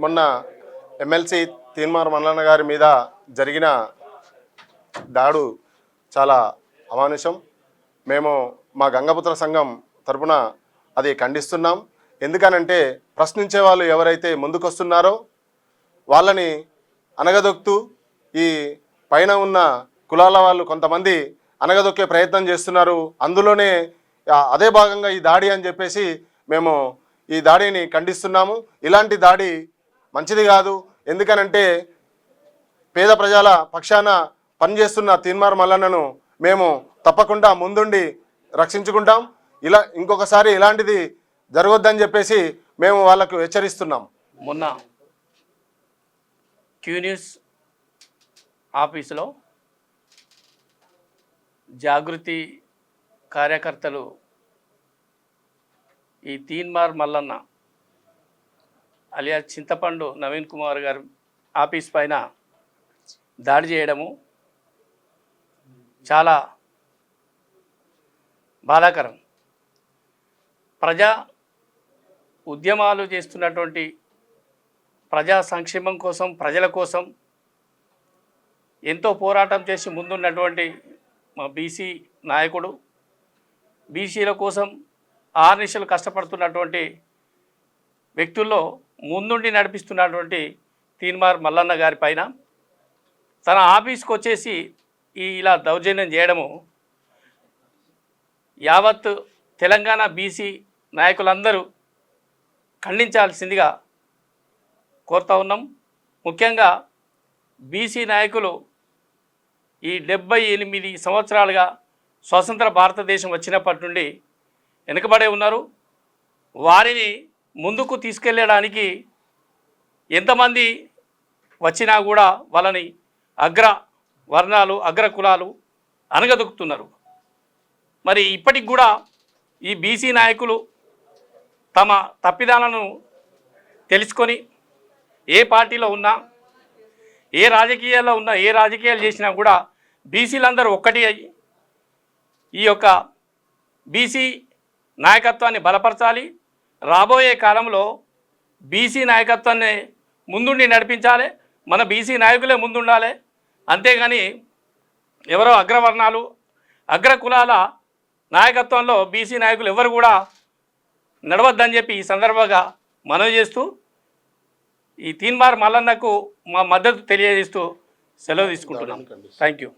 మొన్న ఎమ్మెల్సీ తీన్మార్ మల్లన్న గారి మీద జరిగిన దాడు చాలా అమానుషం. మేము మా గంగపుత్ర సంఘం తరపున అది ఖండిస్తున్నాం. ఎందుకనంటే ప్రశ్నించే వాళ్ళు ఎవరైతే ముందుకొస్తున్నారో వాళ్ళని అనగదొక్కుతూ ఈ పైన ఉన్న కులాల వాళ్ళు కొంతమంది అనగదొక్కే ప్రయత్నం చేస్తున్నారు. అందులోనే అదే భాగంగా ఈ దాడి అని చెప్పేసి మేము ఈ దాడిని ఖండిస్తున్నాము. ఇలాంటి దాడి మంచిది కాదు. ఎందుకనంటే పేద ప్రజల పక్షాన పనిచేస్తున్న తీన్మార్ మల్లన్నను మేము తప్పకుండా ముందుండి రక్షించుకుంటాం. ఇంకొకసారి ఇలాంటిది జరగొద్దని చెప్పేసి మేము వాళ్ళకు హెచ్చరిస్తున్నాం. మొన్న క్యూ న్యూస్ ఆఫీసులో జాగృతి కార్యకర్తలు ఈ తీన్మార్ మల్లన్న అలియా చింతపండు నవీన్ కుమార్ గారు ఆఫీస్ పైన దాడి చేయడము చాలా బాధాకరం. ప్రజా ఉద్యమాలు చేస్తున్నటువంటి ప్రజా సంక్షేమం కోసం, ప్రజల కోసం ఎంతో పోరాటం చేసి ముందున్నటువంటి మా బీసీ నాయకుడు, బీసీల కోసం ఆర్నిశలు కష్టపడుతున్నటువంటి వ్యక్తుల్లో ముందుండి నడిపిస్తున్నటువంటి తీన్మార్ మల్లన్న గారి పైన తన ఆఫీస్కి వచ్చేసి ఇలా దౌర్జన్యం చేయడము యావత్ తెలంగాణ బీసీ నాయకులందరూ ఖండించాల్సిందిగా కోరుతా ఉన్నాం. ముఖ్యంగా బీసీ నాయకులు ఈ 78 సంవత్సరాలుగా స్వతంత్ర భారతదేశం వచ్చినప్పటి నుండి వెనుకబడే ఉన్నారు. వారిని ముందుకు తీసుకెళ్ళడానికి ఎంతమంది వచ్చినా కూడా వాళ్ళని అగ్ర వర్ణాలు, అగ్ర కులాలు అనగదొక్కుతున్నారు. మరి ఇప్పటికి కూడా ఈ బీసీ నాయకులు తమ తప్పిదాలను తెలుసుకొని ఏ పార్టీలో ఉన్నా, ఏ రాజకీయాల్లో ఉన్నా, ఏ రాజకీయాలు చేసినా కూడా బీసీలందరూ ఒక్కటి అయ్యి ఈ యొక్క బీసీ నాయకత్వాన్ని బలపరచాలి. రాబోయే కాలంలో బీసీ నాయకత్వాన్ని ముందుండి నడిపించాలి. మన బీసీ నాయకులే ముందుండాలి. అంతేగాని ఎవరో అగ్రవర్ణాలు, అగ్ర కులాల నాయకత్వంలో బీసీ నాయకులు ఎవరు కూడా నడవద్దని చెప్పి ఈ సందర్భంగా మనవి చేస్తూ ఈ తీన్మార్ మల్లన్నకు మా మద్దతు తెలియజేస్తూ సెలవు తీసుకుంటున్నాం. Thank you.